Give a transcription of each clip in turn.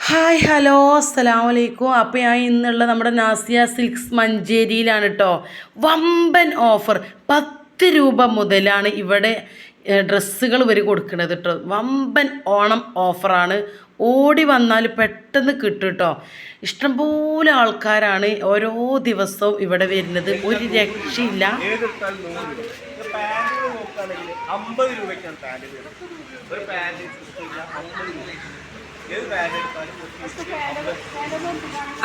Hi hello അസ്സലാമു അലൈക്കും. അപ്പോൾ ഞാൻ ഇന്നുള്ള നമ്മുടെ നാസിയ സിൽക്സ് മഞ്ചേരിയിലാണ് കേട്ടോ. വമ്പൻ ഓഫർ 10 രൂപ മുതലാണ് ഇവിടെ ഡ്രസ്സുകൾ ഇവർ കൊടുക്കുന്നത് കേട്ടോ. വമ്പൻ ഓണം ഓഫറാണ്. ഓടി വന്നാൽ പെട്ടെന്ന് കിട്ടും കേട്ടോ. ഇഷ്ടംപോലെ ആൾക്കാരാണ് ഓരോ ദിവസവും ഇവിടെ വരുന്നത്. ഒരു രക്ഷയില്ല. ഒരു പാൻറ്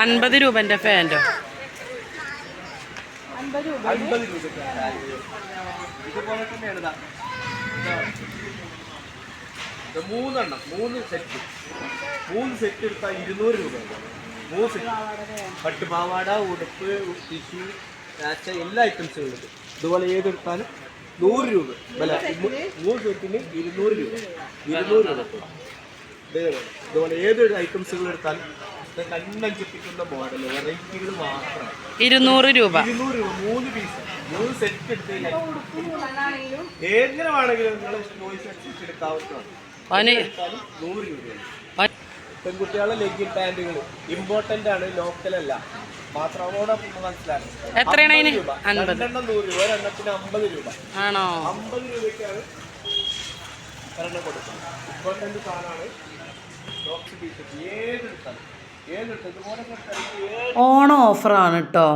50 രൂപൻ്റെ ഫാൻറ്റോ 50 രൂപ. ഇതുപോലെ തന്നെയാണ് മൂന്ന് സെറ്റ് എടുത്താൽ 200 രൂപ. 3 സെറ്റ് പട്ടുപാവാട, ഉടുപ്പ്, ടിഷ്യൂ, കാച്ച എല്ലാ ഐറ്റംസും ഉണ്ട്. ഇതുപോലെ ഏതെടുത്താലും 100 രൂപ വില. 3 സെറ്റിന് 200 രൂപ. 200 രൂപ. ഇതുപോലെ ഏതൊരു ഐറ്റംസുകൾ എടുത്താലും കണ്ണഞ്ചിപ്പിക്കുന്ന മോഡൽ വെറൈറ്റികൾ മാത്രമാണ്. 200 രൂപ. 200 രൂപ 3 പീസ് 3 സെറ്റ് എടുത്ത് എങ്ങനെ വേണമെങ്കിലും നിങ്ങളെ ചോയ്സ് അനുസരിച്ച് എടുക്കാവുന്നതാണ്. 100 രൂപയാണ്. പെൺകുട്ടികളുടെ ലെഗിൻ പാൻറ്റുകൾ ഇമ്പോർട്ടൻ്റ് ആണ്, ലോക്കൽ അല്ല. മാത്രമോടെ മനസ്സിലാക്കണം. എത്രയാണ്? 100 രൂപ. 100 രൂപ. ഒരെണ്ണത്തിന് 50 രൂപ. ആണോ? 50 രൂപയ്ക്കാണ് ഒരെണ്ണം കൊടുക്കുന്നത്. ഇമ്പോർട്ടൻ്റ് സാധനമാണ്. ഓണം ഓഫറാണ് കേട്ടോ.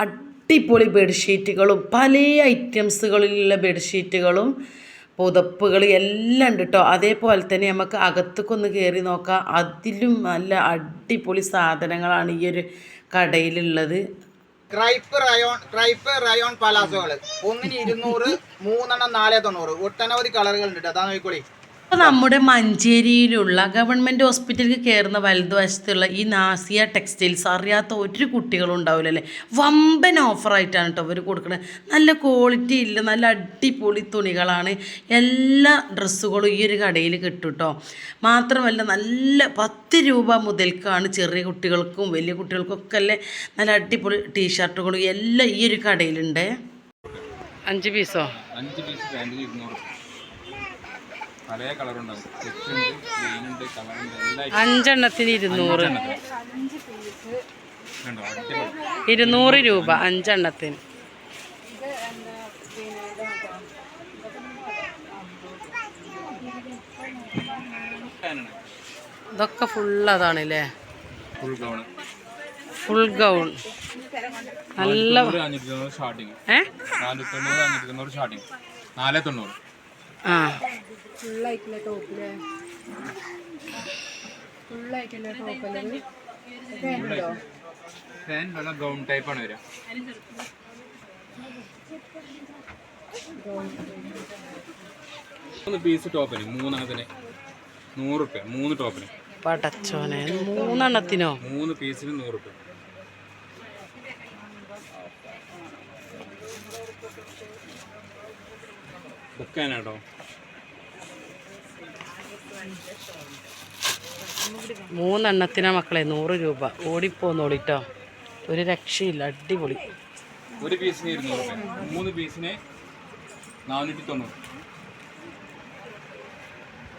അടിപൊളി ബെഡ്ഷീറ്റുകളും പല ഐറ്റംസുകളിലുള്ള ബെഡ്ഷീറ്റുകളും പുതപ്പുകൾ എല്ലാം ഉണ്ട് കേട്ടോ. അതേപോലെ തന്നെ നമുക്ക് അകത്തേക്കൊന്ന് കയറി നോക്കാം. അതിലും നല്ല അടിപൊളി സാധനങ്ങളാണ് ഈ ഒരു കടയിലുള്ളത്. ക്രൈപ്പ് റയോൺ പലാസോകൾ ഒന്നിന് 200, 3 490. ഒട്ടനവധി കളറുകളുണ്ട്. അതാ നോക്കിക്കോളി. അപ്പോൾ നമ്മുടെ മഞ്ചേരിയിലുള്ള ഗവൺമെൻറ് ഹോസ്പിറ്റലിൽ കയറുന്ന വലതുവശത്തുള്ള ഈ നാസിയ ടെക്സ്റ്റൈൽസ് അറിയാത്ത ഒരു കുട്ടികളും ഉണ്ടാവില്ലല്ലേ. വമ്പൻ ഓഫറായിട്ടാണ് കേട്ടോ അവർ കൊടുക്കുന്നത്. നല്ല ക്വാളിറ്റി ഇല്ല, നല്ല അടിപൊളി തുണികളാണ്. എല്ലാ ഡ്രസ്സുകളും ഈ ഒരു കടയിൽ കിട്ടും കേട്ടോ. മാത്രമല്ല നല്ല 10 രൂപ മുതൽക്കാണ് ചെറിയ കുട്ടികൾക്കും വലിയ കുട്ടികൾക്കൊക്കെ അല്ലേ നല്ല അടിപൊളി ടീഷർട്ടുകളും എല്ലാം ഈ ഒരു കടയിലുണ്ട്. 5 പീസോ? 5 പീസ് പാൻറ്റിന് 200. പല കളറുണ്ടാവും. 5 എണ്ണത്തിന് 200. 200 രൂപ 5 എണ്ണത്തിന്. ഇതൊക്കെ ഫുൾ അതാണല്ലേ. ഫുൾ ഗൗൺ നല്ല 490 സ്റ്റാർട്ടിങ്. 490. ആ ഫുള്ളായിട്ടുള്ള ടോപ്പില് ഗൗൺ ടൈപ്പാണ് വരിക. പീസ് ടോപ്പിന് 3 എണ്ണത്തിന് 100 രൂപ. 3 ടോപ്പിന് പടച്ചോനെ 3 എണ്ണത്തിനോ? 3 പീസിന് 100 രൂപ. ബുക്കാനാട്ടോ. 3 എണ്ണത്തിനാ മക്കളെ 100 രൂപ. ഓടിപ്പോന്നോളിട്ടോ, ഒരു രക്ഷയില്ല. അടിപൊളി. ഒരു പീസിന് 200 രൂപ. 3 പീസിന് 490.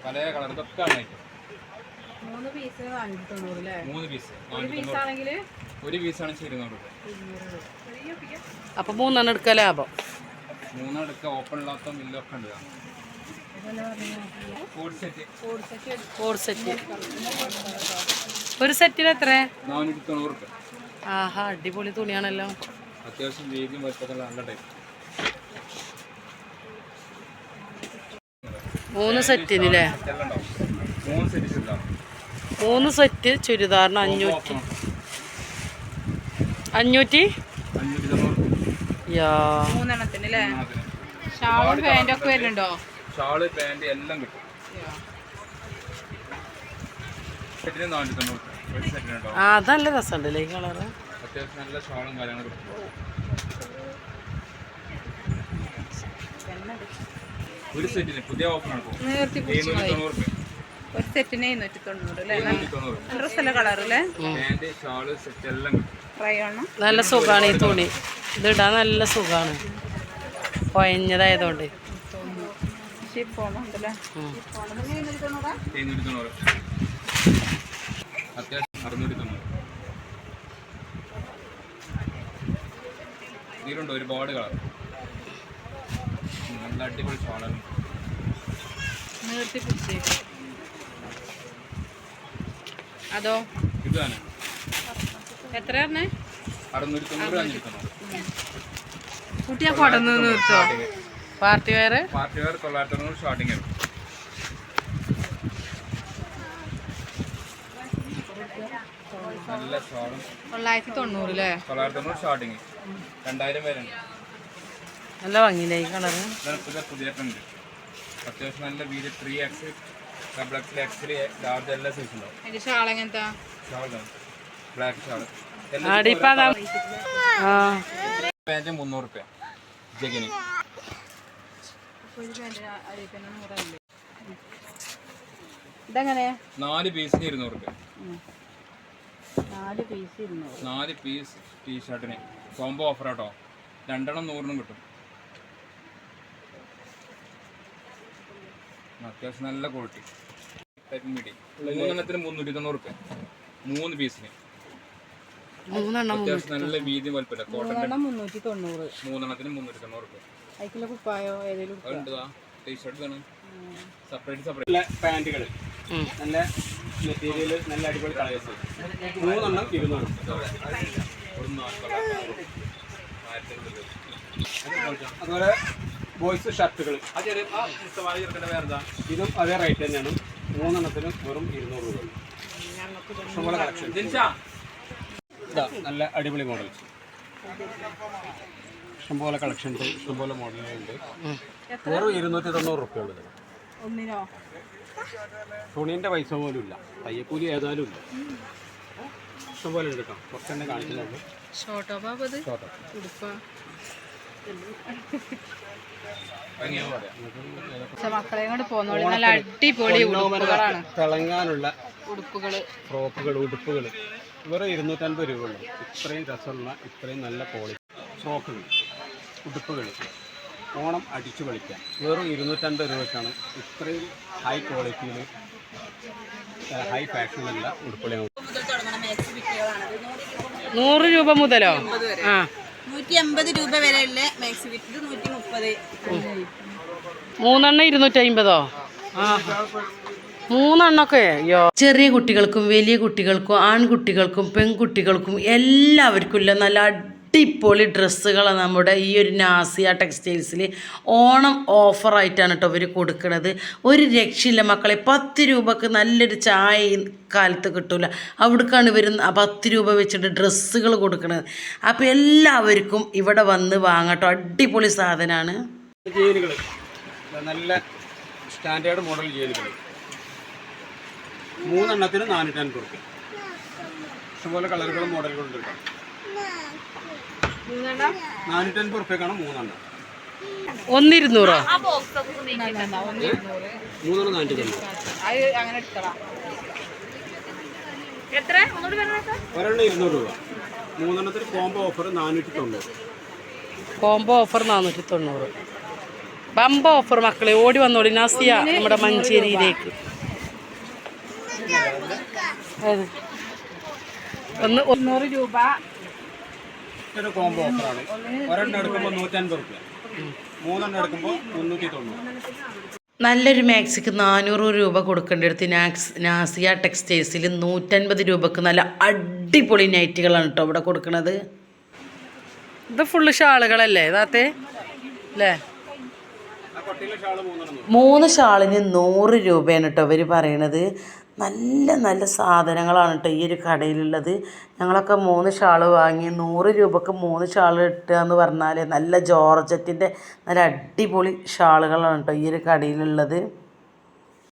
പല കളർ ഇതൊക്കെ ആണ്. 3 പീസ് 490 അല്ലേ? 3 പീസ് 490. ഒരു പീസാണെങ്കിൽ 200 രൂപ. അപ്പോൾ 3 എണ്ണം എടുക്കുക ലാഭം. 3 എടുക്കുക. ഓപ്പൺ ഇല്ലാത്ത മില്ലൊക്കെ ഉണ്ട്. ഒരു സെറ്റിന് എത്ര? 490 രൂപ. ആഹാ, അടിപൊളി തുണിയാണല്ലോ. അത്യാവശ്യം വീതിയും വലിപ്പത്തിലുള്ള നല്ല ടൈപ്പ്. 3 സെറ്റിന് അല്ലേ? 3 സെറ്റ് ചുരിദാറിന് 500. യാ 3 എണ്ണത്തിന് അല്ലേ? ഷാളും പാൻറ്റൊക്കെ വരുന്നുണ്ടോ? ഷാള് പാൻറ് എല്ലാം കിട്ടും. അതല്ല രസമുണ്ടല്ലേ ഈ കളറ്. അത്യാവശ്യം നല്ല ഷാളും കാര്യങ്ങളും കിട്ടും. ഒരു സെറ്റിന് പുതിയ ഓഫറാണ്. ഒരു സെറ്റിന് 790 കളറല്ലേ? ഷാള് സെറ്റ് എല്ലാം കിട്ടും. നല്ല സുഖമാണ് ഈ തുണി. ഇതിടാൻ നല്ല സുഖമാണ്, കുഴഞ്ഞതായതുകൊണ്ട്. അത്യാവശ്യം 690. ഇതിലുണ്ട് ഒരുപാട് കളർ, നല്ല അടിപൊളി ഷോളാണ്. അതോ ഇതാണ് എത്ര 690. കുട്ടിയെ കൊടന്ന് നിർത്തോ? പാർട്ടി വെയർ 990 സ്റ്റാർട്ടിങ് ആണ്. നല്ല ഷോളും 990 അല്ലേ? 990 സ്റ്റാർട്ടിങ്, 2000 വരെ ഉണ്ട്. നല്ല ഭംഗിയില്ലേ ഈ കളറ്? പുതിയ ട്രെൻഡ്. അത്യാവശ്യം നല്ല വീതി 3X, XL, XL, ലാർജ് എല്ലാ സൈസ് ഉണ്ടാവും. അതിന്റെ ഷാൾ എങ്ങനത്തെ? ഷാളാണ് ബ്ലാക്ക് ഷാൾ. പാൻറ്റ് 300 രൂപ ജഗിന്. ഇതെങ്ങനെ? 4 പീസിന് 200 രൂപ. 4 പീസ് ടീഷർട്ടിന് കോംബോ ഓഫർ ആട്ടോ. 2 100 കിട്ടും. അത്യാവശ്യം നല്ല ക്വാളിറ്റി. മീഡിയം 3 390 രൂപ 3 പീസിന്. അത്യാവശ്യം നല്ല വീതി വലിപ്പമില്ല. കോട്ടൺ 390. 3 390 രൂപ. അതിക്കുള്ള കുപ്പായോ ഏതെങ്കിലും ടീഷർട്ട് ആണ് സെപ്പറേറ്റ്. പാൻറ്റുകൾ നല്ല മെറ്റീരിയൽ, നല്ല അടിപൊളി കളേഴ്സ്. 3 200. അതുപോലെ ബോയ്സ് ഷർട്ടുകൾ ഇതും അതേ റേറ്റ് തന്നെയാണ്. 3 വെറും 200 രൂപ. ഇഷ്ടംപോലെ കളക്ഷൻ. ഇതാ നല്ല അടിപൊളി മോഡൽസ്, ഇഷ്ടംപോലെ കളക്ഷൻസ്, ഇഷ്ടംപോലെ മോഡലുകളുണ്ട്. വെറും 290 റുപ്യ ഉള്ളത്. ഒന്നിനോ? തുണീൻ്റെ പൈസ പോലും ഇല്ല, തയ്യക്കൂലി ഏതായാലും ഇല്ല. ഇഷ്ടംപോലെ ഉണ്ട് കേട്ടോ. കുറച്ച് തന്നെ കാണിക്കുന്നുണ്ട്. ഷോട്ടോ ഉടുപ്പാ? മക്കളെ കൊണ്ട് പോകുന്നോളി. നല്ല അടിപൊളി ഉടുപ്പുകളാണ്. തിളങ്ങാനുള്ള ഉടുപ്പുകള്, ഫ്രോക്കുകൾ, ഉടുപ്പുകൾ വെറും 250 രൂപ ഉള്ളൂ. ഇത്രയും രസമുള്ള, ഇത്രയും നല്ല ക്വാളിറ്റി ഫ്രോക്കുകൾ, ഉടുപ്പുകൾ ഓണം അടിച്ചു കളിക്കാൻ വെറും 250 രൂപയ്ക്കാണ് ഇത്രയും ഹൈ ക്വാളിറ്റിയിൽ ഹൈ ഫാഷനുള്ള ഉടുപ്പുകൾ. 100 രൂപ മുതലോ? 150 രൂപ വരെയുള്ള മാക്സി വിത്ത്. ഇത് 130. 3 250. 3 അയ്യോ. ചെറിയ കുട്ടികൾക്കും വലിയ കുട്ടികൾക്കും ആൺകുട്ടികൾക്കും പെൺകുട്ടികൾക്കും എല്ലാവർക്കും ഇല്ല നല്ല അടിപൊളി ഡ്രസ്സുകളാണ് നമ്മുടെ ഈ ഒരു നാസിയ ടെക്സ്റ്റൈൽസിൽ ഓണം ഓഫറായിട്ടാണ് കേട്ടോ ഇവർ കൊടുക്കുന്നത്. ഒരു രക്ഷയില്ല മക്കളെ. 10 രൂപക്ക് നല്ലൊരു ചായ ഈ കാലത്ത് കിട്ടില്ല. അവിടേക്കാണ് ഇവർ 10 രൂപ വെച്ചിട്ട് ഡ്രസ്സുകൾ കൊടുക്കുന്നത്. അപ്പോൾ എല്ലാവർക്കും ഇവിടെ വന്ന് വാങ്ങട്ടോ. അടിപൊളി സാധനമാണ്. ജീനുകൾ നല്ല സ്റ്റാൻഡേർഡ് മോഡൽ ജീനുകൾ 3 450 രൂപ. ഇഷ്ടംപോലെ കളറുകളും മോഡലുകളും ഉണ്ട് കേട്ടോ. 450 റുപ്യക്കാണ് 3 1 200. 3 450. ഒരെണ്ണം 200 രൂപ. 3 കോംബോ ഓഫർ 490. Combo offer 490. ബമ്പോ ഓഫർ മക്കളെ. ഓടി വന്നോളി നാസിയ നമ്മുടെ മഞ്ചേരിയിലേക്ക്. 100 രൂപ ഇതൊരു കോംബോ ഓഫറാണ്. ഒരെണ്ണം എടുക്കുമ്പോൾ 150 റുപ്യ, 3 എടുക്കുമ്പോൾ 390. നല്ലൊരു മാക്സിക്ക് 400 രൂപ കൊടുക്കേണ്ടടുത്ത് നാസിയ ടെക്സ്റ്റൈൽസിൽ 150 രൂപക്ക് നല്ല അടിപൊളി നൈറ്റുകളാണ് കേട്ടോ ഇവിടെ കൊടുക്കുന്നത്. ഇത് ഫുള്ള് ഷാളുകളല്ലേ ഇതാത്തേ അല്ലേ? 3 ഷാളിന് 100 രൂപയാണ് കേട്ടോ ഇവർ പറയണത്. നല്ല നല്ല സാധനങ്ങളാണ് കേട്ടോ ഈ ഒരു കടയിലുള്ളത്. ഞങ്ങളൊക്കെ 3 ഷാൾ വാങ്ങി. 100 രൂപക്ക് 3 ഷാൾ ഇട്ടുക എന്ന് പറഞ്ഞാൽ നല്ല ജോർജറ്റിൻ്റെ നല്ല അടിപൊളി ഷാളുകളാണ് കേട്ടോ ഈ ഒരു കടയിലുള്ളത്.